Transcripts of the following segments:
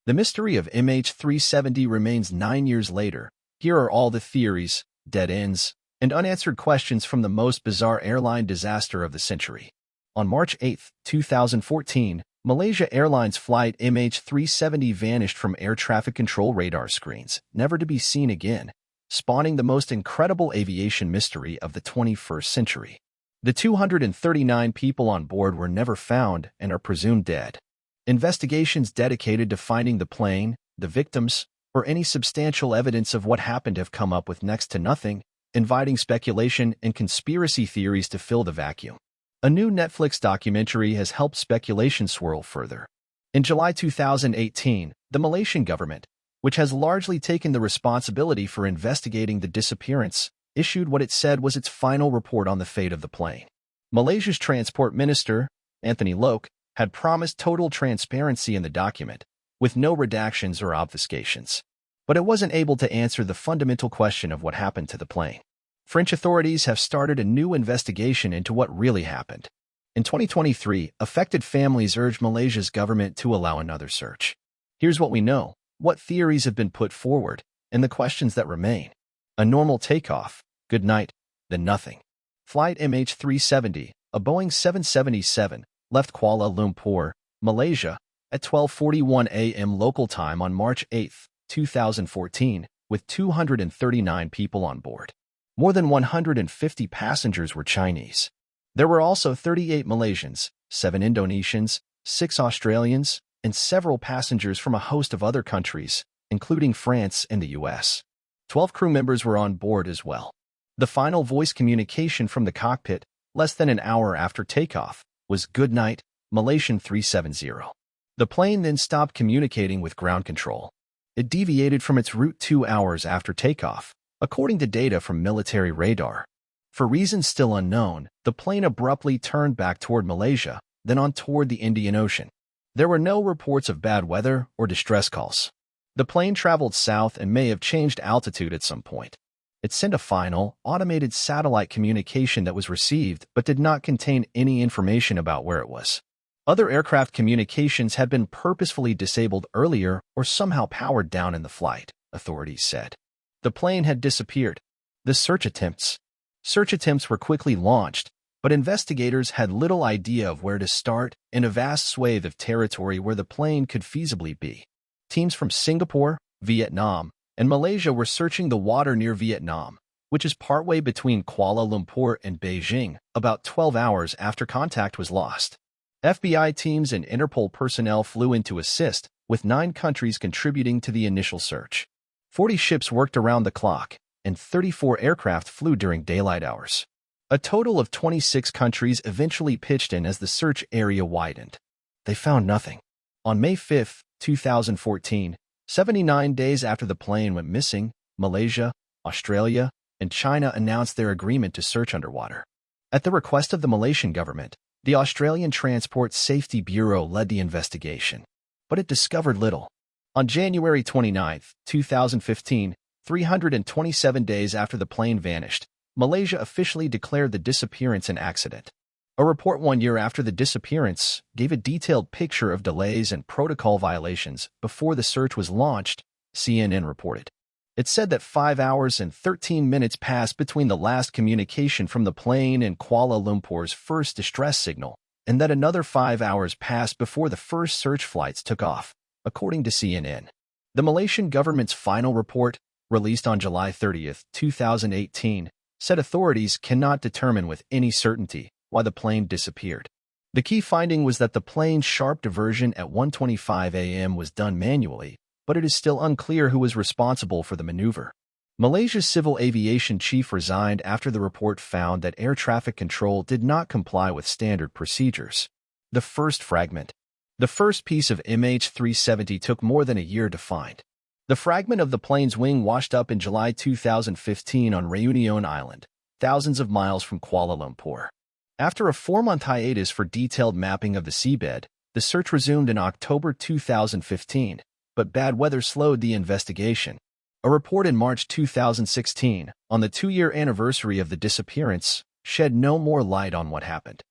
The mystery of MH370 remains 9 years later. Here are all the theories, dead ends, and unanswered questions from the most bizarre airline disaster of the century. On March 8, 2014, Malaysia Airlines Flight MH370 vanished from air traffic control radar screens, never to be seen again, spawning the most incredible aviation mystery of the 21st century. The 239 people on board were never found and are presumed dead. Investigations dedicated to finding the plane, the victims, or any substantial evidence of what happened have come up with next to nothing, inviting speculation and conspiracy theories to fill the vacuum. A new Netflix documentary has helped speculation swirl further. In July 2018, the Malaysian government, which has largely taken the responsibility for investigating the disappearance, issued what it said was its final report on the fate of the plane. Malaysia's Transport Minister, Anthony Loke, had promised total transparency in the document, with no redactions or obfuscations. But it wasn't able to answer the fundamental question of what happened to the plane. French authorities have started a new investigation into what really happened. In 2023, affected families urged Malaysia's government to allow another search. Here's what we know, what theories have been put forward, and the questions that remain. A normal takeoff, good night, then nothing. Flight MH370, a Boeing 777, left Kuala Lumpur, Malaysia, at 12:41 a.m. local time on March 8, 2014, with 239 people on board. More than 150 passengers were Chinese. There were also 38 Malaysians, 7 Indonesians, 6 Australians, and several passengers from a host of other countries, including France and the US. 12 crew members were on board as well. The final voice communication from the cockpit, less than an hour after takeoff, was "Good night, Malaysian 370." The plane then stopped communicating with ground control. It deviated from its route 2 hours after takeoff, according to data from military radar. For reasons still unknown, the plane abruptly turned back toward Malaysia, then on toward the Indian Ocean. There were no reports of bad weather or distress calls. The plane traveled south and may have changed altitude at some point. It sent a final, automated satellite communication that was received but did not contain any information about where it was. Other aircraft communications had been purposefully disabled earlier or somehow powered down in the flight, authorities said. The plane had disappeared. The search attempts were quickly launched, but investigators had little idea of where to start in a vast swathe of territory where the plane could feasibly be. Teams from Singapore, Vietnam, and Malaysia were searching the water near Vietnam, which is partway between Kuala Lumpur and Beijing, about 12 hours after contact was lost. FBI teams and Interpol personnel flew in to assist, with 9 countries contributing to the initial search. 40 ships worked around the clock, and 34 aircraft flew during daylight hours. A total of 26 countries eventually pitched in as the search area widened. They found nothing. On May 5, 2014, 79 days after the plane went missing, Malaysia, Australia, and China announced their agreement to search underwater. At the request of the Malaysian government, the Australian Transport Safety Bureau led the investigation, but it discovered little. On January 29, 2015, 327 days after the plane vanished, Malaysia officially declared the disappearance an accident. A report 1 year after the disappearance gave a detailed picture of delays and protocol violations before the search was launched, CNN reported. It said that 5 hours and 13 minutes passed between the last communication from the plane and Kuala Lumpur's first distress signal, and that another 5 hours passed before the first search flights took off, according to CNN. The Malaysian government's final report, released on July 30, 2018, said authorities cannot determine with any certainty why the plane disappeared. The key finding was that the plane's sharp diversion at 1:25 a.m. was done manually, but it is still unclear who was responsible for the maneuver. Malaysia's civil aviation chief resigned after the report found that air traffic control did not comply with standard procedures. The first piece of MH370 took more than a year to find. The fragment of the plane's wing washed up in July 2015 on Réunion Island, thousands of miles from Kuala Lumpur. After a 4-month hiatus for detailed mapping of the seabed, the search resumed in October 2015, but bad weather slowed the investigation. A report in March 2016, on the 2-year anniversary of the disappearance, shed no more light on what happened.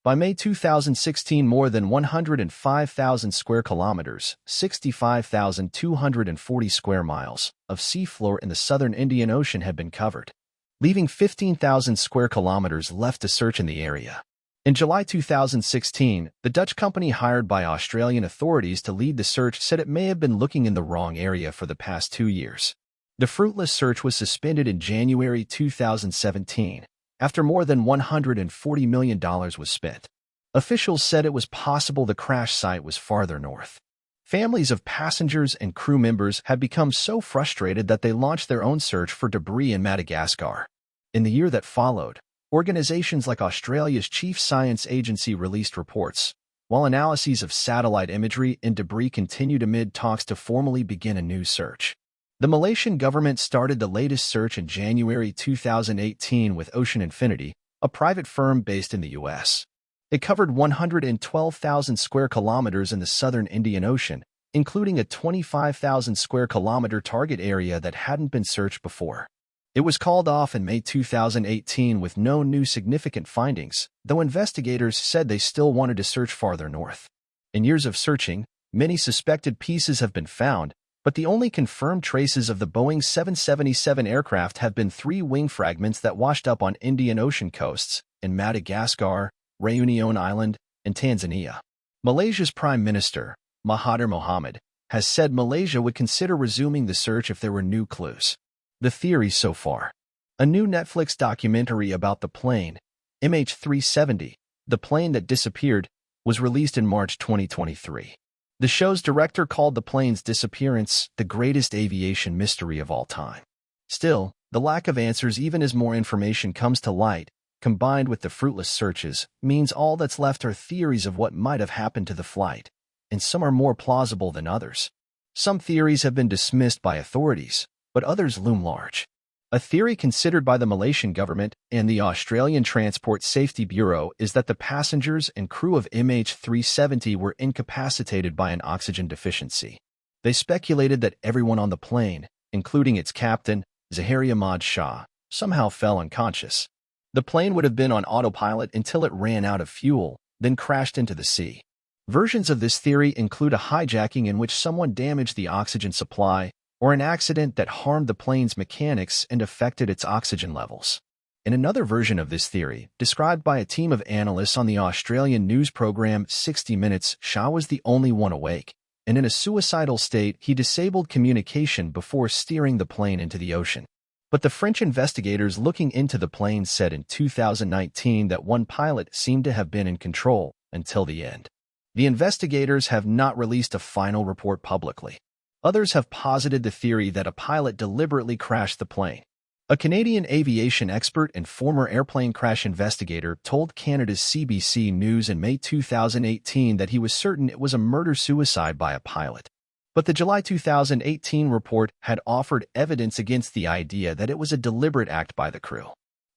By May 2016, more than 105,000 square kilometers, 65,240 square miles, of seafloor in the southern Indian Ocean had been covered, leaving 15,000 square kilometers left to search in the area. In July 2016, the Dutch company hired by Australian authorities to lead the search said it may have been looking in the wrong area for the past 2 years. The fruitless search was suspended in January 2017, after more than $140 million was spent. Officials said it was possible the crash site was farther north. Families of passengers and crew members had become so frustrated that they launched their own search for debris in Madagascar. In the year that followed, organizations like Australia's Chief Science Agency released reports, while analyses of satellite imagery and debris continued amid talks to formally begin a new search. The Malaysian government started the latest search in January 2018 with Ocean Infinity, a private firm based in the U.S. It covered 112,000 square kilometers in the southern Indian Ocean, including a 25,000 square kilometer target area that hadn't been searched before. It was called off in May 2018 with no new significant findings, though investigators said they still wanted to search farther north. In years of searching, many suspected pieces have been found, but the only confirmed traces of the Boeing 777 aircraft have been 3 wing fragments that washed up on Indian Ocean coasts in Madagascar, Réunion Island, and Tanzania. Malaysia's Prime Minister, Mahathir Mohamad, has said Malaysia would consider resuming the search if there were new clues. The theories so far. A new Netflix documentary about the plane, MH370, the plane that disappeared, was released in March 2023. The show's director called the plane's disappearance the greatest aviation mystery of all time. Still, the lack of answers even as more information comes to light, combined with the fruitless searches, means all that's left are theories of what might have happened to the flight, and some are more plausible than others. Some theories have been dismissed by authorities, but others loom large. A theory considered by the Malaysian government and the Australian Transport Safety Bureau is that the passengers and crew of MH370 were incapacitated by an oxygen deficiency. They speculated that everyone on the plane, including its captain, Zahari Ahmad Shah, somehow fell unconscious. The plane would have been on autopilot until it ran out of fuel, then crashed into the sea. Versions of this theory include a hijacking in which someone damaged the oxygen supply, or an accident that harmed the plane's mechanics and affected its oxygen levels. In another version of this theory, described by a team of analysts on the Australian news program 60 Minutes, Shah was the only one awake, and in a suicidal state, he disabled communication before steering the plane into the ocean. But the French investigators looking into the plane said in 2019 that one pilot seemed to have been in control until the end. The investigators have not released a final report publicly. Others have posited the theory that a pilot deliberately crashed the plane. A Canadian aviation expert and former airplane crash investigator told Canada's CBC News in May 2018 that he was certain it was a murder-suicide by a pilot. But the July 2018 report had offered evidence against the idea that it was a deliberate act by the crew.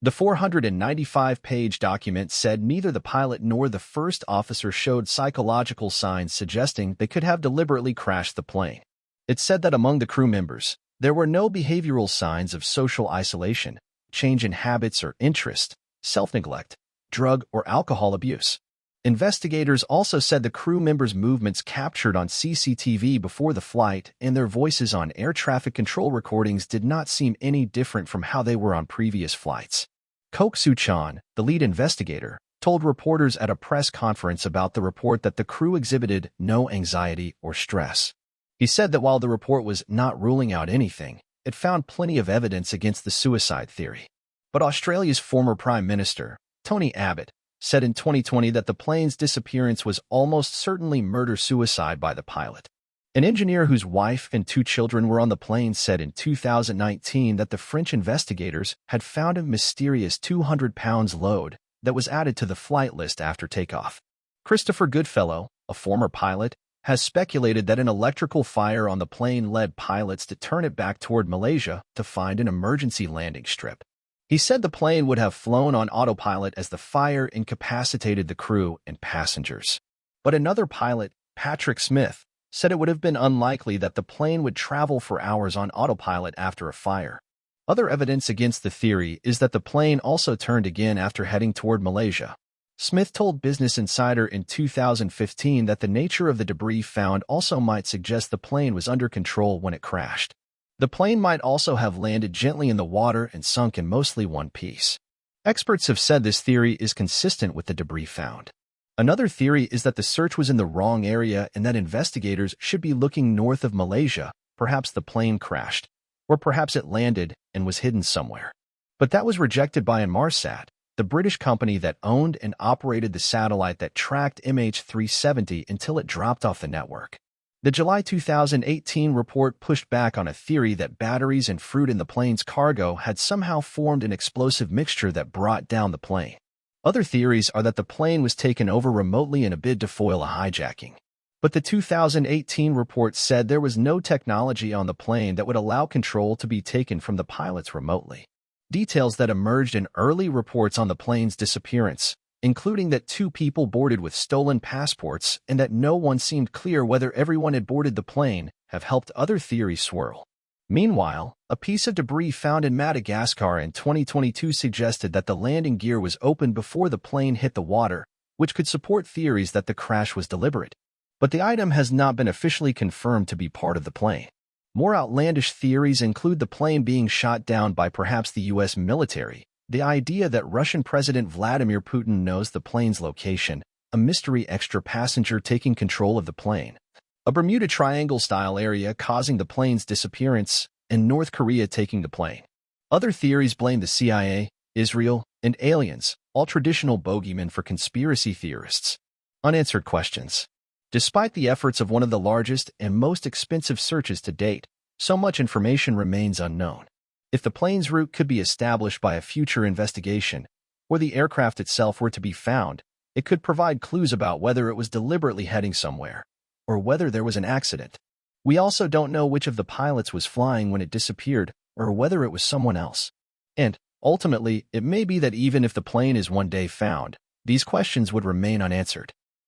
The 495-page document said neither the pilot nor the first officer showed psychological signs suggesting they could have deliberately crashed the plane. It said that among the crew members, there were no behavioral signs of social isolation, change in habits or interest, self-neglect, drug or alcohol abuse. Investigators also said the crew members' movements captured on CCTV before the flight and their voices on air traffic control recordings did not seem any different from how they were on previous flights. Kok Soo Chan, the lead investigator, told reporters at a press conference about the report that the crew exhibited no anxiety or stress. He said that while the report was not ruling out anything, it found plenty of evidence against the suicide theory. But Australia's former Prime Minister, Tony Abbott, said in 2020 that the plane's disappearance was almost certainly murder-suicide by the pilot. An engineer whose wife and 2 children were on the plane said in 2019 that the French investigators had found a mysterious 200-pound load that was added to the flight list after takeoff. Christopher Goodfellow, a former pilot, has speculated that an electrical fire on the plane led pilots to turn it back toward Malaysia to find an emergency landing strip. He said the plane would have flown on autopilot as the fire incapacitated the crew and passengers. But another pilot, Patrick Smith, said it would have been unlikely that the plane would travel for hours on autopilot after a fire. Other evidence against the theory is that the plane also turned again after heading toward Malaysia. Smith told Business Insider in 2015 that the nature of the debris found also might suggest the plane was under control when it crashed. The plane might also have landed gently in the water and sunk in mostly one piece. Experts have said this theory is consistent with the debris found. Another theory is that the search was in the wrong area and that investigators should be looking north of Malaysia. Perhaps the plane crashed, or perhaps it landed and was hidden somewhere. But that was rejected by Inmarsat, the British company that owned and operated the satellite that tracked MH370 until it dropped off the network. The July 2018 report pushed back on a theory that batteries and fruit in the plane's cargo had somehow formed an explosive mixture that brought down the plane. Other theories are that the plane was taken over remotely in a bid to foil a hijacking. But the 2018 report said there was no technology on the plane that would allow control to be taken from the pilots remotely. Details that emerged in early reports on the plane's disappearance, including that 2 people boarded with stolen passports and that no one seemed clear whether everyone had boarded the plane, have helped other theories swirl. Meanwhile, a piece of debris found in Madagascar in 2022 suggested that the landing gear was opened before the plane hit the water, which could support theories that the crash was deliberate. But the item has not been officially confirmed to be part of the plane. More outlandish theories include the plane being shot down by perhaps the U.S. military, the idea that Russian President Vladimir Putin knows the plane's location, a mystery extra passenger taking control of the plane, a Bermuda Triangle-style area causing the plane's disappearance, and North Korea taking the plane. Other theories blame the CIA, Israel, and aliens, all traditional bogeymen for conspiracy theorists. Unanswered questions. Despite the efforts of one of the largest and most expensive searches to date, so much information remains unknown. If the plane's route could be established by a future investigation, or the aircraft itself were to be found, it could provide clues about whether it was deliberately heading somewhere, or whether there was an accident. We also don't know which of the pilots was flying when it disappeared, or whether it was someone else. And, ultimately, it may be that even if the plane is one day found, these questions would remain unanswered.